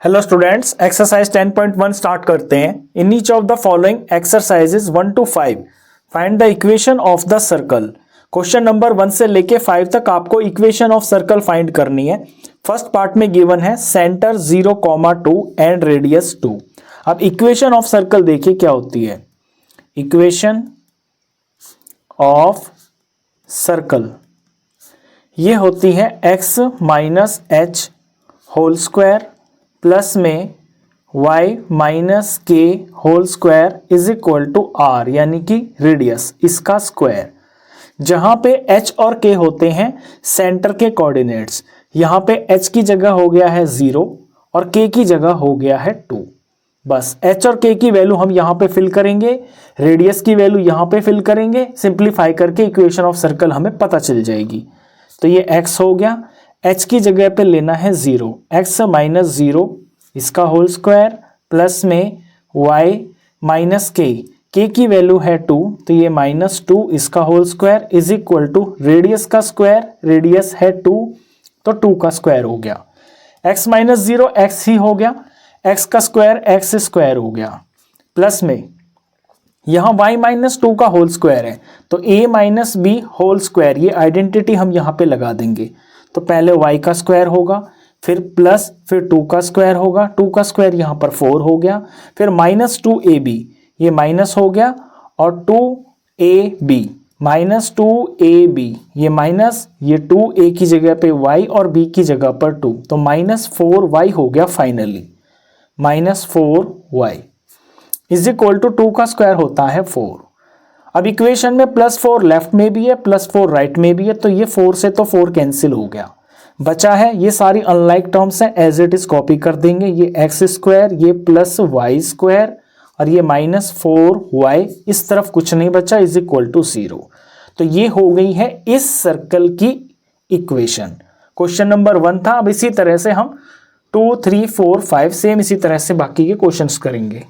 Hello students, exercise 10.1 start करते हैं। In each of the following exercises 1 to 5 find the equation of the circle. Question number 1 से लेके 5 तक आपको equation of circle find करनी है। फर्स्ट पार्ट में गिवन है सेंटर 0,2 एंड रेडियस 2। अब इक्वेशन ऑफ सर्कल देखिए क्या होती है। इक्वेशन ऑफ सर्कल ये होती है x minus h whole square plus में y minus k whole square is equal to r, यानी कि रेडियस इसका स्क्वायर। जहां पे h और k होते हैं सेंटर के कोऑर्डिनेट्स, यहां पे h की जगह हो गया है 0 और k की जगह हो गया है 2। बस h और k की वैल्यू हम यहां पे फिल करेंगे, रेडियस की वैल्यू यहां पे फिल करेंगे, सिंप्लीफाई करके इक्वेशन ऑफ सर्कल हमें पता चल जाएगी। तो ये x हो गया, h की जगह पे लेना है 0, x माइनस 0 इसका होल स्क्वायर प्लस में y माइनस k की वैल्यू है 2, तो ये माइनस 2 इसका whole square is equal to radius का स्क्वायर, रेडियस है 2 तो 2 का स्क्वायर हो गया। x माइनस 0 x ही हो गया, x का स्क्वायर x स्क्वायर हो गया, प्लस में यहाँ y माइनस 2 का होल स्क्वायर है तो a minus b whole square, ये आइडेंटिटी हम यहाँ पे लगा देंगे। तो पहले y का स्क्वायर होगा, फिर प्लस, फिर 2 का स्क्वायर होगा, 2 का स्क्वायर यहाँ पर 4 हो गया, फिर माइनस 2ab ये माइनस हो गया और 2ab माइनस 2ab ये माइनस, ये 2a की जगह पे y और b की जगह पर 2, तो माइनस 4y हो गया finally. Minus 4y is equal to 2 का स्क्वायर होता है 4। अब इक्वेशन में प्लस 4 लेफ्ट में भी है, प्लस 4 राइट में भी है, तो ये 4 से तो 4 कैंसिल हो गया। बचा है ये सारी अनलाइक टर्म्स हैं, एज इट इज कॉपी कर देंगे। ये एक्स स्क्वायर, ये प्लस वाई स्क्वायर और ये माइनस 4y, इस तरफ कुछ नहीं बचा, इज इक्वल टू 0। तो ये हो गई है इस सर्कल की इक्वेशन। क्वेश्चन नंबर 1 था। अब इसी तरह से हम 2, 3, 4, 5 सेम इसी तरह से बाकी के क्वेश्चंस करेंगे।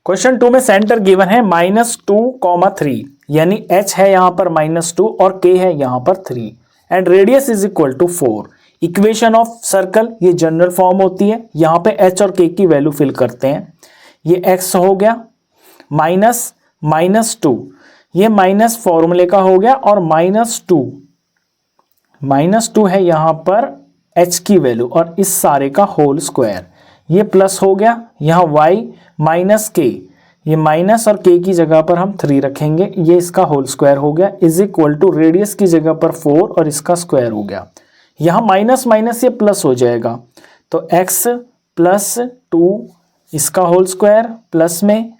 क्वेश्चन 2 में सेंटर गिवन है -2,3, यानी h है यहां पर -2 और k है यहां पर 3 and radius is equal to 4। Equation of circle ये जनरल फॉर्म होती है, यहां पे h और k की वैल्यू फिल करते हैं। ये x हो गया -2, ये माइनस फॉर्मूले का हो गया और -2 है यहां पर h की वैल्यू और इस सारे का होल स्क्वायर। ये प्लस हो गया, यहाँ y माइनस k, ये माइनस और k की जगह पर हम 3 रखेंगे, ये इसका होल स्क्वायर हो गया इज इक्वल टू रेडियस की जगह पर 4 और इसका स्क्वायर हो गया। यहाँ माइनस माइनस ये प्लस हो जाएगा, तो x प्लस 2 इसका होल स्क्वायर प्लस में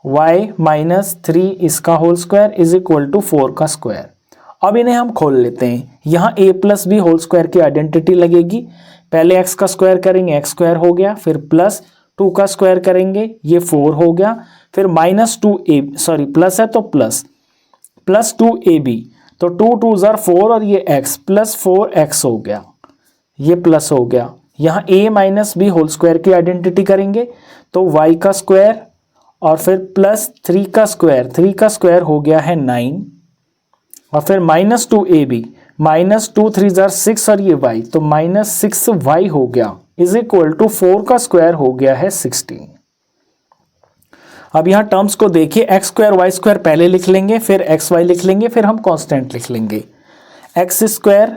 y माइनस 3 इसका whole square is equal to 4 का स्क्वायर। अब इन्हें हम खोल लेते हैं। यहाँ a plus b whole square की आइडेंटिटी लगेगी। पहले x का स्क्वायर करेंगे, x स्क्वायर हो गया, फिर प्लस 2 का स्क्वायर करेंगे, ये 4 हो गया, फिर माइनस 2a, सॉरी प्लस है तो प्लस 2ab, तो 2 2 ज़र 4 और ये x प्लस 4x हो गया, ये प्लस हो गया। यहाँ a minus b whole square की आइडेंटिटी करेंगे तो y का स्क्वायर और फिर प्लस 3 का स्क्वायर, 3 का स्क्वायर हो गया है 9 और फिर माइनस 2ab, माइनस 2 3 ज़र 6 और ये y, तो माइनस 6y हो गया इज इक्वल टू 4 का स्क्वायर हो गया है 16। अब यहाँ टर्म्स को देखिए, एक्स स्क्वायर वाई स्क्वायर पहले लिख लेंगे, फिर एक्स वाई लिख लेंगे, फिर हम कांस्टेंट लिख लेंगे। एक्स स्क्वायर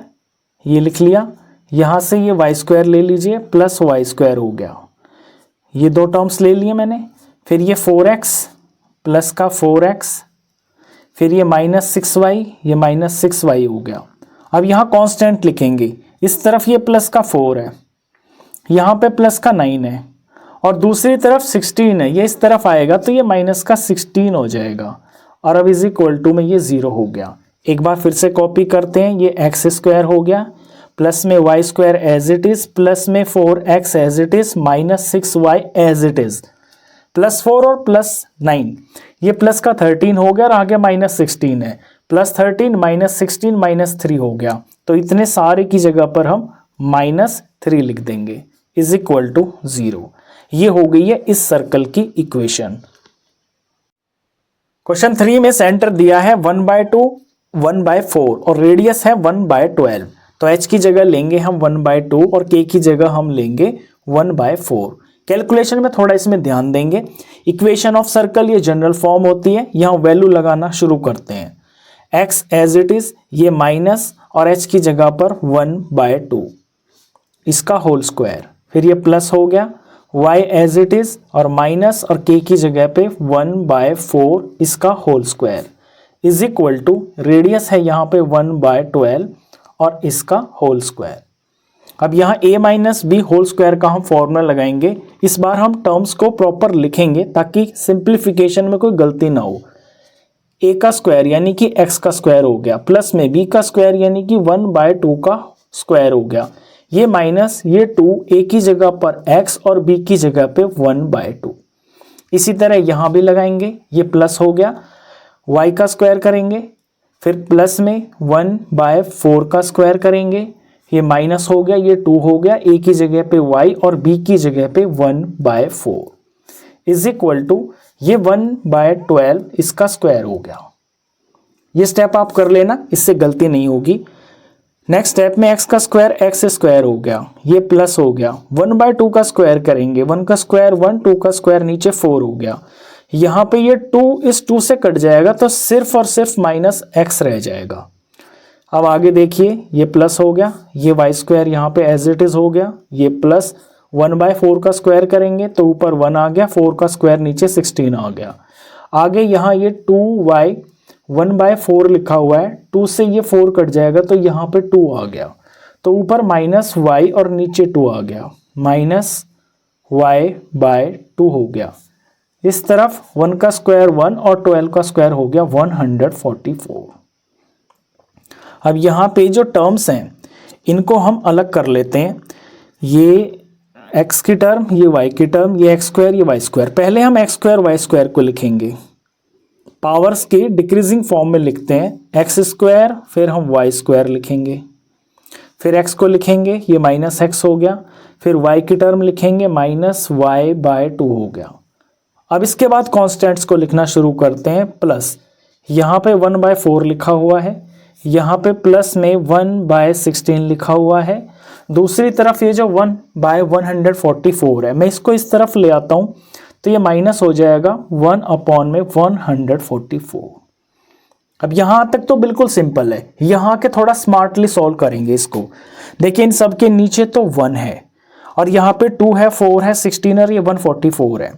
ये लिख लिया, यहाँ से ये वाई स्क्वायर ले लीजिए प्लस वाई स्क्वायर हो गया, ये 2 टर्म्स ले लिए मैंने। फिर ये 4x प्लस का 4x, फिर ये माइनस 6y, ये माइनस 6y हो गया। अब यहाँ कांस्टेंट लिखेंगे, इस तरफ ये प्लस का 4 है, यहाँ पे प्लस का 9 है और दूसरी तरफ 16 है, ये इस तरफ आएगा तो ये माइनस का 16 हो जाएगा और अब इज इक्वल टू में ये 0 हो गया। एक बार फिर से कॉपी करते हैं, ये एक्स स्क्वायर हो गया प्लस में y square as it is, plus में 4x as it is, minus 6y as it is, plus 4 और प्लस 9, ये प्लस का 13 हो गया और आगे माइनस 16 है, प्लस 13 माइनस 16 माइनस 3 हो गया, तो इतने सारे की जगह पर हम माइनस 3 लिख देंगे इज इक्वल टू 0। ये हो गई है इस सर्कल की इक्वेशन। क्वेश्चन 3 में सेंटर दिया है 1/2, 1/4 और रेडियस है 1/12, तो h की जगह लेंगे हम 1/2 और k की जगह हम लेंगे 1/4। कैलकुलेशन में थोड़ा इसमें ध्यान देंगे। इक्वेशन ऑफ सर्कल ये जनरल फॉर्म होती है, यहाँ वैल्यू लगाना शुरू करते हैं। x एज इट इज, ये माइनस और h की जगह पर 1/2 इसका होल स्क्वायर, फिर ये प्लस हो गया, y एज इट इज और माइनस और k की जगह पे 1/4 इसका whole square is equal to, radius है यहाँ पे 1/12 और इसका होल स्क्वायर। अब यहाँ a minus b whole square का हम फॉर्मूला लगाएंगे। इस बार हम टर्म्स को प्रॉपर लिखेंगे ताकि सिंप्लीफिकेशन में कोई गलती ना हो। a का स्क्वायर यानी कि x का स्क्वायर हो गया, प्लस में b का स्क्वायर यानी कि 1/2 का स्क्वायर हो गया, ये माइनस ये 2 a की जगह पर x और b की जगह पे 1/2। इसी तरह यहाँ भी लगाएंगे, ये प्लस हो गया, y का स्क्वायर करेंगे, फिर प्लस में 1/4 का स्क्वायर करेंगे, ये माइनस हो गया, ये 2 हो गया, a की जगह पे y और b की जगह पे 1/4 इज इक्वल टू, ये 1/12 इसका स्क्वायर हो गया। ये स्टेप आप कर लेना, इससे गलती नहीं होगी। नेक्स्ट स्टेप में x का स्क्वायर x स्क्वायर हो गया, ये प्लस हो गया, 1/2 का स्क्वायर करेंगे, 1 का स्क्वायर 1, 2 का स्क्वायर नीचे 4 हो गया। यहाँ पे ये 2 इस 2 से कट जाएगा तो सिर्फ और सिर्फ माइनस x रह जाएगा। अब आगे देखिए, ये प्लस हो गया, ये y स्क्वायर यहाँ पे एज इट इज हो गया, ये प्लस 1/4 का स्क्वायर करेंगे तो ऊपर 1 आ गया, 4 का स्क्वायर नीचे 16 आ गया। आगे यहाँ ये 2y 1/4 लिखा हुआ है, 2 से ये 4 कट जाएगा तो यहाँ पे 2 आ गया, तो ऊपर माइनस y और नीचे 2 आ गया, माइनस y/2 हो गया। इस तरफ 1 का स्क्वायर 1 और 12 का स्क्वायर हो गया 144। अब यहाँ पे जो टर्म्स हैं इनको हम अलग कर लेते हैं, ये x की टर्म, ये y की टर्म, ये x स्क्वायर, ये y स्क्वायर। पहले हम x स्क्वायर y स्क्वायर को लिखेंगे, पावर्स के डिक्रीजिंग फॉर्म में लिखते हैं, x स्क्वायर, फिर हम y स्क्वायर लिखेंगे, फिर x को लिखेंगे, ये माइनस x हो गया, फिर y की टर्म लिखेंगे, माइनस y/2 हो गया। अब इसके बाद कॉन्स्टेंट्स को लिखना शुरू करते हैं, प्लस यहाँ पे 1/4 लिखा हुआ है, यहाँ पे प्लस में 1/16 लिखा हुआ है, दूसरी तरफ ये जो 1/144 है, मैं इसको इस तरफ ले आता हूँ तो ये माइनस हो जाएगा 1/144। अब यहाँ तक तो बिल्कुल सिंपल है, यहाँ के थोड़ा स्मार्टली सॉल्व करेंगे इसको। देखिए इन सब के नीचे तो 1 है और यहाँ पे 2 है, 4 है, 16 और ये 144 है।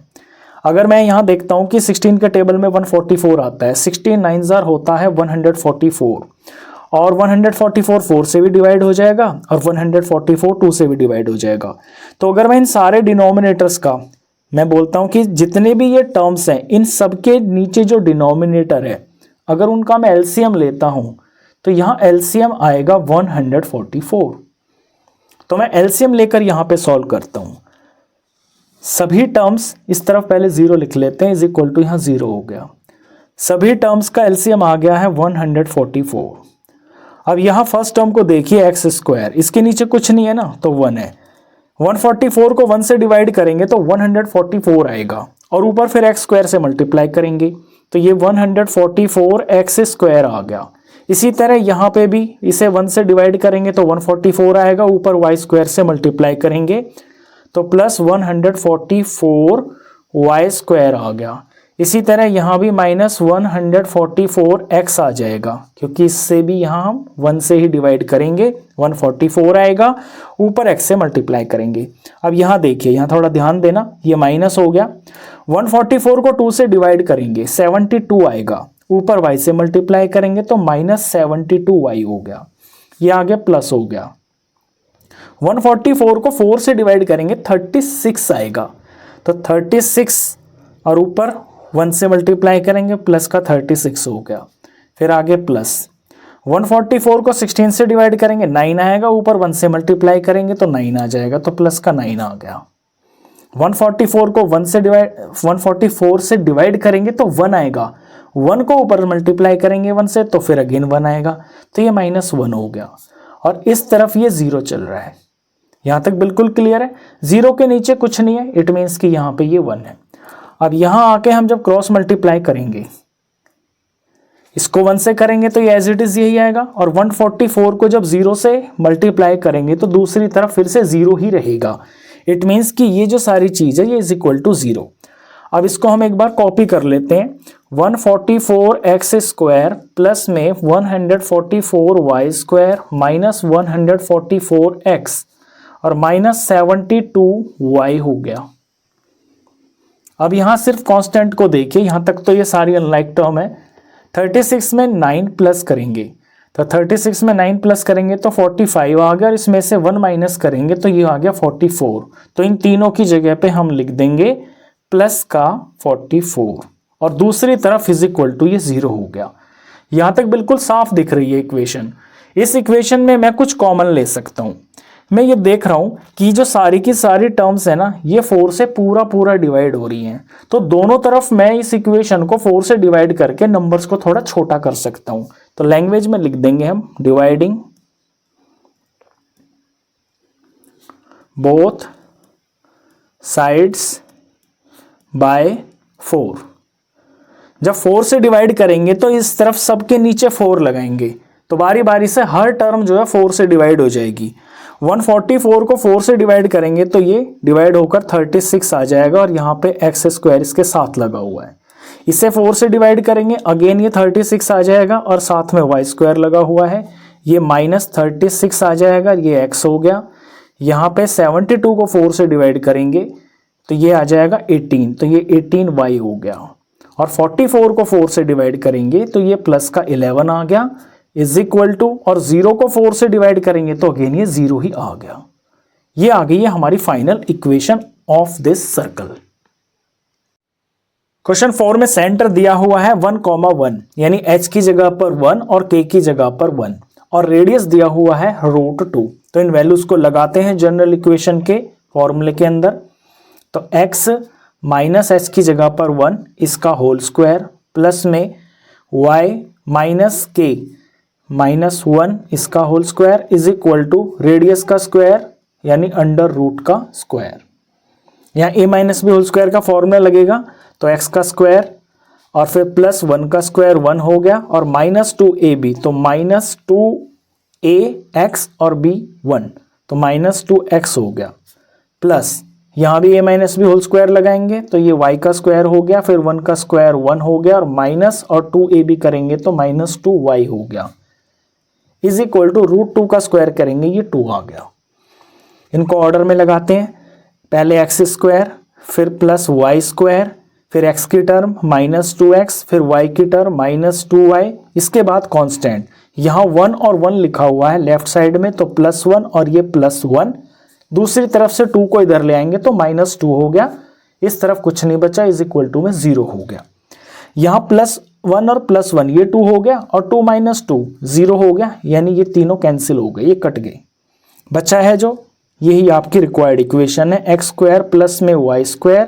अगर मैं यहाँ देखता हूँ कि 16 के टेबल में 144 आता है, 16 9 होता है 144 और 144 4 से भी डिवाइड हो जाएगा और 144 2 से भी डिवाइड हो जाएगा। तो अगर मैं इन सारे डिनोमिनेटर्स का, मैं बोलता हूँ कि जितने भी ये टर्म्स हैं इन सब के नीचे जो डिनोमिनेटर है अगर उनका मैं एलसीएम लेता हूँ तो यहाँ एलसीएम आएगा 144। तो मैं एलसीएम लेकर यहाँ पे सॉल्व करता हूँ। सभी टर्म्स इस तरफ पहले 0 लिख लेते हैं, इज इक्वल टू यहाँ 0 हो गया। सभी टर्म्स का एलसीएम आ गया है 144। अब यहाँ फर्स्ट टर्म को देखिए एक्स स्क्वायर, इसके नीचे कुछ नहीं है ना तो 1 है, 144 को 1 से डिवाइड करेंगे तो 144 आएगा और ऊपर फिर एक्स स्क्वायर से मल्टीप्लाई करेंगे तो ये 144 एक्स स्क्वायर आ गया। इसी तरह यहाँ पे भी इसे 1 से डिवाइड करेंगे तो 144 आएगा, ऊपर वाई स्क्वायर से मल्टीप्लाई करेंगे तो प्लस 144 वाई स्क्वायर आ गया। इसी तरह यहाँ भी माइनस 144 एक्स आ जाएगा क्योंकि इससे भी यहाँ हम 1 से ही डिवाइड करेंगे, 144 आएगा, ऊपर एक्स से मल्टीप्लाई करेंगे। अब यहाँ देखिए, यहाँ थोड़ा ध्यान देना, ये माइनस हो गया, 144 को 2 से डिवाइड करेंगे 72 आएगा, ऊपर y से मल्टीप्लाई करेंगे तो माइनस 72y हो गया, ये आगे प्लस हो गया। 144 को 4 से डिवाइड करेंगे 36 आएगा, तो 36 और ऊपर 1 से मल्टीप्लाई करेंगे प्लस का 36 हो गया, फिर आगे प्लस 144 को 16 से डिवाइड करेंगे 9 आएगा, ऊपर 1 से मल्टीप्लाई करेंगे तो 9 आ जाएगा, तो प्लस का 9 आ गया। 144 को 144 से डिवाइड करेंगे तो 1 आएगा, 1 को ऊपर मल्टीप्लाई करेंगे 1 से तो फिर अगेन 1 आएगा, तो ये -1 हो गया। और इस तरफ ये 0 चल रहा है, यहाँ तक बिल्कुल क्लियर है। 0 के नीचे कुछ नहीं है, इट मीन्स कि यहाँ पे ये 1 है। अब यहाँ आके हम जब क्रॉस मल्टीप्लाई करेंगे, इसको 1 से करेंगे तो ये एज इट इज यही आएगा, और 144 को जब 0 से मल्टीप्लाई करेंगे तो दूसरी तरफ फिर से 0 ही रहेगा। इट मीन्स कि ये जो सारी चीज़ है ये इज इक्वल टू 0। अब इसको हम एक बार कॉपी कर लेते हैं। 144x² प्लस में 144y² माइनस 144x और माइनस 72y हो गया। अब यहाँ सिर्फ कांस्टेंट को देखिए, यहाँ तक तो ये सारी अनलाइक टर्म है। 36 में 9 प्लस करेंगे तो 36 में 9 प्लस करेंगे तो 45 आ गया, और इसमें से 1 माइनस करेंगे तो ये आ गया 44। तो इन तीनों की जगह पे हम लिख देंगे प्लस का 44 और दूसरी तरफ इज इक्वल टू ये 0 हो गया। यहाँ तक बिल्कुल साफ दिख रही है इक्वेशन। इस इक्वेशन में मैं कुछ कॉमन ले सकता हूँ। मैं ये देख रहा हूँ कि जो सारी की सारी टर्म्स है ना ये 4 से पूरा डिवाइड हो रही हैं, तो दोनों तरफ मैं इस इक्वेशन को 4 से डिवाइड करके नंबर्स को थोड़ा छोटा कर सकता हूँ। तो लैंग्वेज में लिख देंगे हम डिवाइडिंग बोथ साइड्स बाय 4। जब 4 से डिवाइड करेंगे तो इस तरफ सबके नीचे 4 लगाएंगे, तो बारी बारी से हर टर्म जो है 4 से डिवाइड हो जाएगी। 144 को 4 से डिवाइड करेंगे तो ये डिवाइड होकर 36 आ जाएगा, और यहाँ पे x² इसके साथ लगा हुआ है। इसे 4 से डिवाइड करेंगे, अगेन ये 36 आ जाएगा और साथ में y² लगा हुआ है, ये माइनस 36 आ जाएगा, ये x हो गया। यहाँ पे 72 को 4 से डिवाइड करेंगे तो ये आ जाएगा 18, तो ये 18y हो गया। और 44 को 4 से डिवाइड करेंगे तो ये प्लस का 11 आ गया, इज इक्वल टू, और 0 को 4 से डिवाइड करेंगे तो अगेन ये 0 ही आ गया। ये आ गई है हमारी final equation of this circle. Question 4 में सेंटर दिया हुआ है 1,1, यानी h की जगह पर 1 और k की जगह पर 1, और रेडियस दिया हुआ है √2। तो इन वैल्यूज को लगाते हैं जनरल इक्वेशन के फॉर्मूले के अंदर। तो x माइनस h की जगह पर 1 इसका होल स्क्वायर प्लस में y माइनस k माइनस 1 इसका whole square is equal to radius का स्क्वायर यानी अंडर रूट का स्क्वायर। यहाँ a minus b whole square का फॉर्मूला लगेगा, तो x का स्क्वायर और फिर प्लस 1 का स्क्वायर 1 हो गया, और माइनस 2ab तो माइनस 2ax और b 1 तो माइनस 2x हो गया, प्लस यहाँ भी a minus b whole square लगाएंगे तो ये y का स्क्वायर हो गया, फिर 1 का स्क्वायर 1 हो गया, और माइनस और 2ab करेंगे तो माइनस 2y हो गया, इज इक्वल टू √2 का स्क्वायर करेंगे ये 2 आ गया। इनको ऑर्डर में लगाते हैं, पहले x², फिर प्लस y², फिर x की टर्म माइनस 2x, फिर y की टर्म माइनस 2y, इसके बाद कांस्टेंट। यहाँ 1 और 1 लिखा हुआ है लेफ्ट साइड में, तो +1 और ये +1, दूसरी तरफ से 2 को इधर ले आएंगे तो -2 हो गया, इस तरफ कुछ नहीं बचा, इज इक्वल टू में 0 हो गया। यहाँ +1 और +1 ये 2 हो गया, और 2 - 2 0 हो गया, यानी ये तीनों कैंसिल हो गए, ये कट गए। बचा है जो, यही आपकी रिक्वायर्ड इक्वेशन है, x² प्लस में y²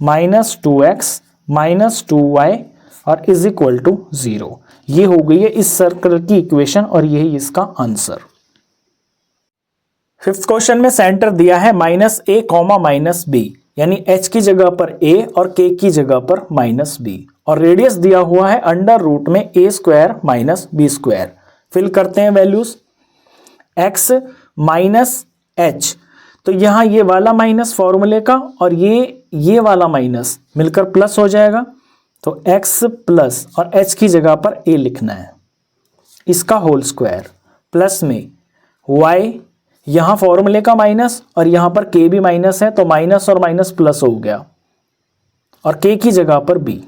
minus 2x minus 2y और इज इक्वल टू 0। ये हो गई है इस सर्कल की इक्वेशन, और यही इसका आंसर। फिफ्थ क्वेश्चन में सेंटर दिया है -a, -b, यानी h की जगह पर a और k की जगह पर -b, और रेडियस दिया हुआ है अंडर रूट में a² माइनस b²। फिल करते हैं वैल्यूज। x माइनस h, तो यहाँ ये वाला माइनस फॉर्मूले का और ये वाला माइनस मिलकर प्लस हो जाएगा, तो x प्लस और h की जगह पर a लिखना है, इसका होल स्क्वायर प्लस में y, यहाँ फॉर्मूले का माइनस और यहाँ पर k भी माइनस है, तो माइनस और माइनस प्लस हो गया, और k की जगह पर b,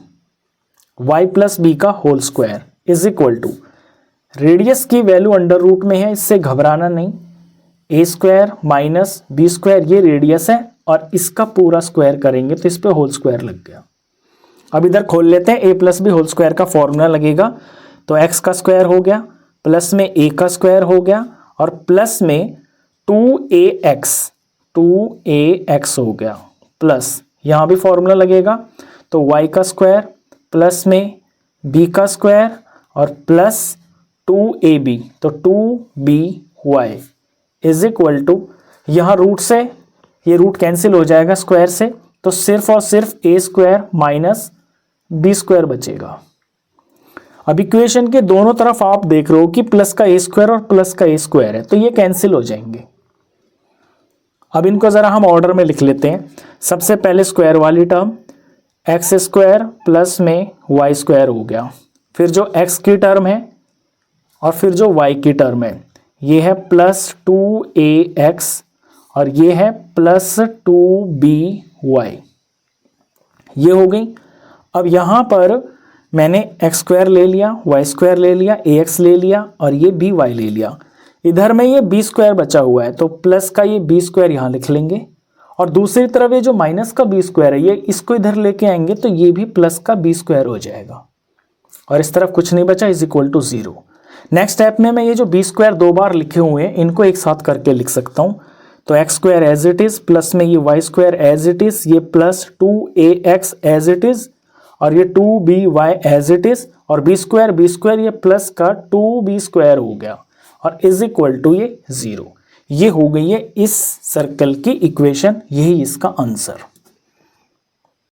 y प्लस b का whole square is equal to, radius की वैल्यू अंडर रूट में है, इससे घबराना नहीं, a² माइनस b², ये रेडियस है, और इसका पूरा स्क्वायर करेंगे तो इस पे होल स्क्वायर लग गया। अब इधर खोल लेते हैं, a plus b whole square का फॉर्मूला लगेगा, तो x का स्क्वायर हो गया, प्लस में a का स्क्वायर हो गया, और प्लस में 2ax हो गया, प्लस यहाँ भी फॉर्मूला लगेगा, तो y का स्क्वायर प्लस में b का स्क्वायर और प्लस 2ab, तो 2by इज इक्वल टू, यहाँ रूट से ये रूट कैंसिल हो जाएगा स्क्वायर से, तो सिर्फ और सिर्फ a² माइनस b² बचेगा। अब इक्वेशन के दोनों तरफ आप देख रहे हो कि प्लस का a² और प्लस का a² है, तो ये कैंसिल हो जाएंगे। अब इनको ज़रा हम ऑर्डर में लिख लेते हैं। सबसे पहले स्क्वायर वाली टर्म एक्स स्क्वायर प्लस में वाई स्क्वायर हो गया, फिर जो एक्स की टर्म है और फिर जो वाई की टर्म है ये है प्लस 2ax और ये है प्लस 2by, ये हो गई। अब यहाँ पर मैंने एक्स स्क्वायर ले लिया, वाई स्क्वायर ले लिया, ax ले लिया और ये by ले लिया। इधर में ये बी स्क्वायर बचा हुआ है तो प्लस का ये बी स्क्वायर यहाँ लिख लेंगे और दूसरी तरफ ये जो माइनस का बी स्क्वायर है ये इसको इधर लेके आएंगे तो ये भी प्लस का बी स्क्वायर हो जाएगा और इस तरफ कुछ नहीं बचा, is equal to 0। Next step में मैं ये जो बी स्क्वायर दो बार लिखे हुए हैं इनको एक साथ करके लिख सकता हूँ। तो x square as it is plus में ये y square as it is, ये plus 2ax as it is और ये 2by एज इट इज और बी स्क्वायर ये प्लस का 2b स्क्वायर हो गया और इज इक्वल टू ये 0। ये हो गई है इस सर्कल की इक्वेशन, यही इसका आंसर।